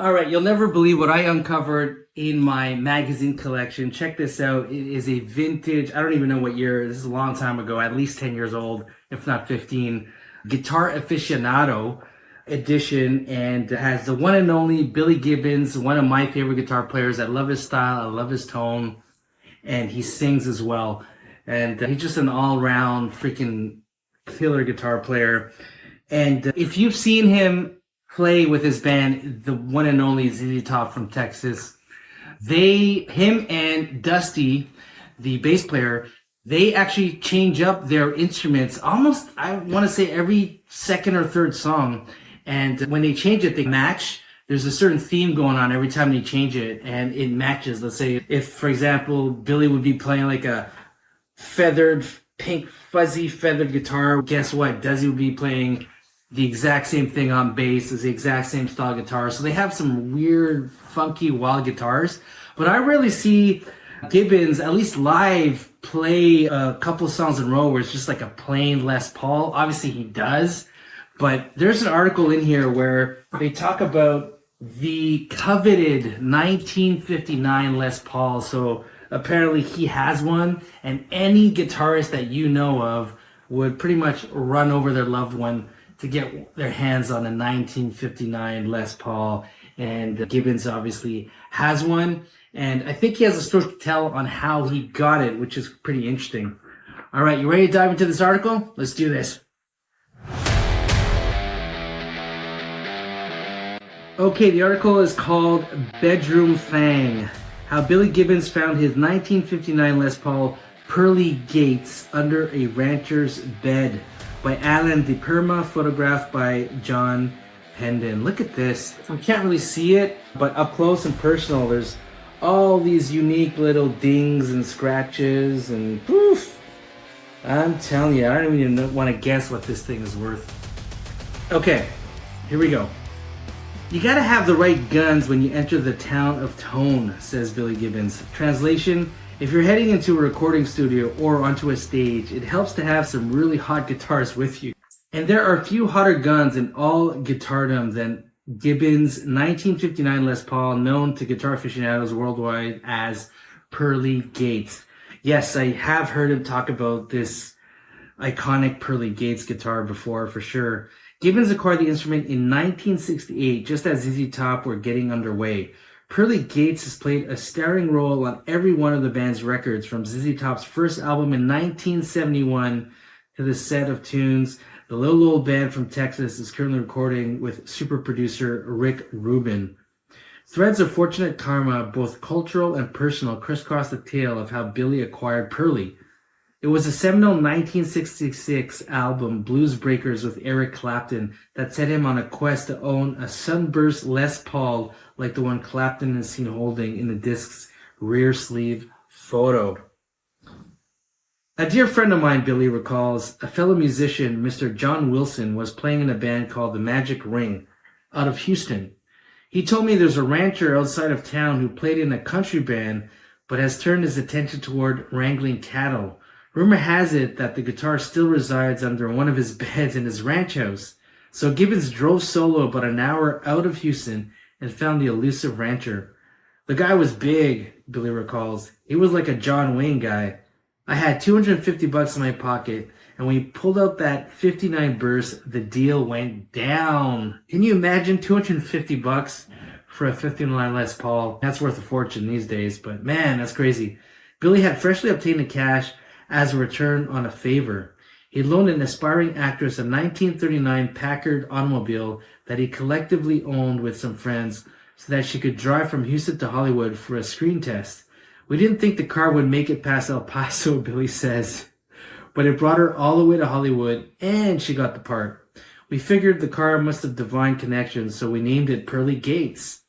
All right, you'll never believe what I uncovered in my magazine collection. Check this out. It is a vintage, I don't even know what year, this is a long time ago, at least 10 years old, if not 15, Guitar Aficionado edition, and it has the one and only Billy Gibbons, one of my favorite guitar players. I love his style, I love his tone, and he sings as well. And he's just an all-around freaking killer guitar player. And if you've seen him play with his band, the one and only ZZ Top from Texas, him and Dusty, the bass player, they actually change up their instruments almost, I want to say, every second or third song. And when they change it, they match. There's a certain theme going on every time they change it, and it matches. Let's say if, for example, Billy would be playing like a feathered, pink, fuzzy feathered guitar, guess what? Dusty would be playing the exact same thing on bass, is the exact same style guitar. So they have some weird, funky, wild guitars. But I rarely see Gibbons, at least live, play a couple of songs in a row where it's just like a plain Les Paul. Obviously he does. But there's an article in here where they talk about the coveted 1959 Les Paul. So apparently he has one, and any guitarist that you know of would pretty much run over their loved one to get their hands on a 1959 Les Paul. And Gibbons obviously has one. And I think he has a story to tell on how he got it, which is pretty interesting. All right, you ready to dive into this article? Let's do this. Okay, the article is called Bedroom Fang: How Billy Gibbons Found His 1959 Les Paul Pearly Gates Under a Rancher's Bed, by Alan DePerma, photographed by John Hendon. Look at this. I can't really see it, but up close and personal, there's all these unique little dings and scratches and poof. I'm telling you, I don't even want to guess what this thing is worth. Okay, here we go. You gotta have the right guns when you enter the town of Tone, says Billy Gibbons. Translation: if you're heading into a recording studio or onto a stage, it helps to have some really hot guitars with you. And there are few hotter guns in all guitardom than Gibbons' 1959 Les Paul, known to guitar aficionados worldwide as Pearly Gates. Yes, I have heard him talk about this iconic Pearly Gates guitar before, for sure. Gibbons acquired the instrument in 1968, just as ZZ Top were getting underway. Pearly Gates has played a starring role on every one of the band's records, from ZZ Top's first album in 1971 to the set of tunes the little old band from Texas is currently recording with super producer Rick Rubin. Threads of fortunate karma, both cultural and personal, crisscross the tale of how Billy acquired Pearly. It was a seminal 1966 album, Blues Breakers with Eric Clapton, that set him on a quest to own a sunburst Les Paul like the one Clapton is seen holding in the disc's rear sleeve photo. A dear friend of mine, Billy recalls, a fellow musician, Mr. John Wilson, was playing in a band called the Magic Ring out of Houston. He told me there's a rancher outside of town who played in a country band but has turned his attention toward wrangling cattle. Rumor has it that the guitar still resides under one of his beds in his ranch house. So Gibbons drove solo about an hour out of Houston and found the elusive rancher. The guy was big, Billy recalls. He was like a John Wayne guy. I had $250 in my pocket, and when he pulled out that 59 burst, the deal went down. Can you imagine $250 for a 59 Les Paul? That's worth a fortune these days, but man, that's crazy. Billy had freshly obtained the cash as a return on a favor. He loaned an aspiring actress a 1939 Packard automobile that he collectively owned with some friends so that she could drive from Houston to Hollywood for a screen test. We didn't think the car would make it past El Paso, Billy says, but it brought her all the way to Hollywood, and she got the part. We figured the car must have divine connections, so we named it Pearly Gates.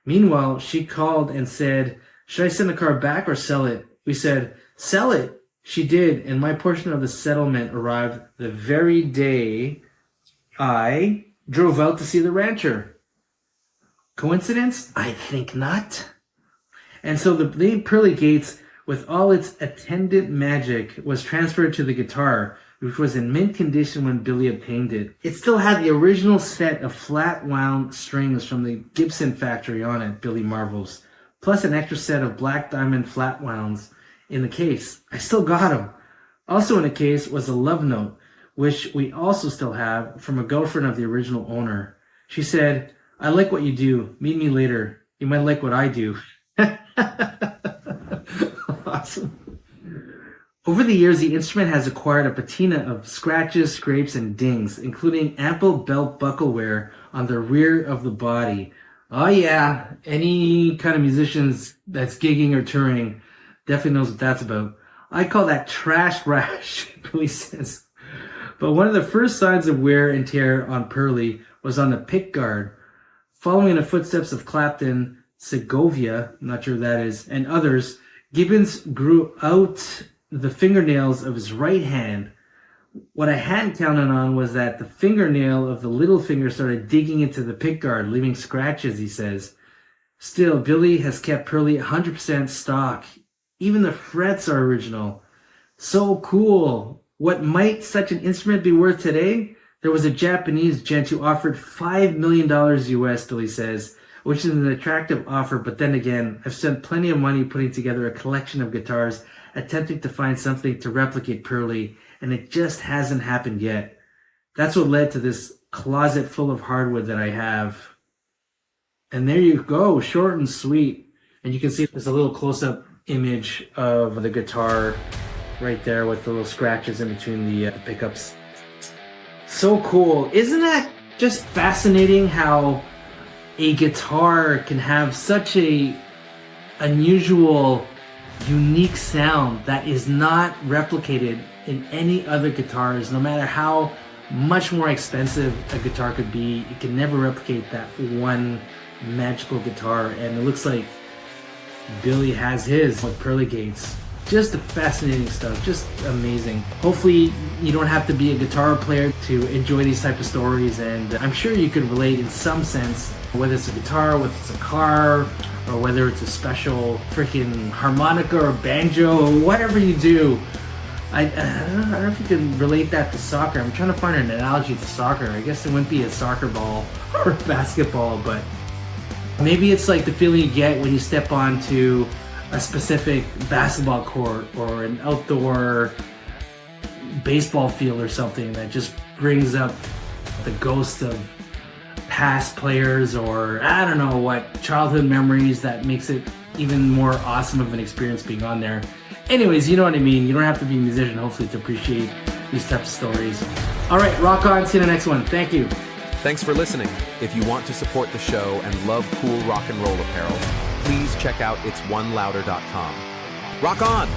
Meanwhile, she called and said, should I send the car back or sell it? We said, sell it. She did, and my portion of the settlement arrived the very day I drove out to see the rancher. Coincidence? I think not. And so the name Pearly Gates, with all its attendant magic, was transferred to the guitar, which was in mint condition when Billy obtained it. It still had the original set of flat wound strings from the Gibson factory on it, Billy marvels, plus an extra set of black diamond flat wounds in the case. I still got them. Also in the case was a love note, which we also still have, from a girlfriend of the original owner. She said, "I like what you do. Meet me later. You might like what I do." Awesome. Over the years, the instrument has acquired a patina of scratches, scrapes, and dings, including ample belt buckle wear on the rear of the body. Oh yeah, any kind of musicians that's gigging or touring definitely knows what that's about. I call that trash rash, Billy says. But one of the first signs of wear and tear on Pearly was on the pickguard. Following in the footsteps of Clapton, Segovia, I'm not sure who that is, and others, Gibbons grew out the fingernails of his right hand. What I hadn't counted on was that the fingernail of the little finger started digging into the pickguard, leaving scratches, he says. Still, Billy has kept Pearly 100% stock. Even the frets are original. So cool. What might such an instrument be worth today? There was a Japanese gent who offered $5 million US, Billy says, which is an attractive offer, but then again, I've spent plenty of money putting together a collection of guitars, attempting to find something to replicate Pearly, and it just hasn't happened yet. That's what led to this closet full of hardwood that I have. And there you go, short and sweet. And you can see there's a little close-up image of the guitar right there with the little scratches in between the pickups. So cool. Isn't that just fascinating how a guitar can have such a unusual, unique sound that is not replicated in any other guitars? No matter how much more expensive a guitar could be, it can never replicate that one magical guitar. And it looks like Billy has his with Pearly Gates. Just fascinating stuff, just amazing. Hopefully you don't have to be a guitar player to enjoy these type of stories, and I'm sure you could relate in some sense, whether it's a guitar, whether it's a car, or whether it's a special freaking harmonica or banjo, or whatever you do. I don't know if you can relate that to soccer. I'm trying to find an analogy to soccer. I guess it wouldn't be a soccer ball or a basketball, but maybe it's like the feeling you get when you step onto a specific basketball court or an outdoor baseball field or something that just brings up the ghost of past players, or I don't know what, childhood memories that makes it even more awesome of an experience being on there. Anyways, you know what I mean. You don't have to be a musician, hopefully, to appreciate these types of stories. All right, rock on. See you in the next one. Thank you. Thanks for listening. If you want to support the show and love cool rock and roll apparel, please check out itsOnelouder.com. Rock on!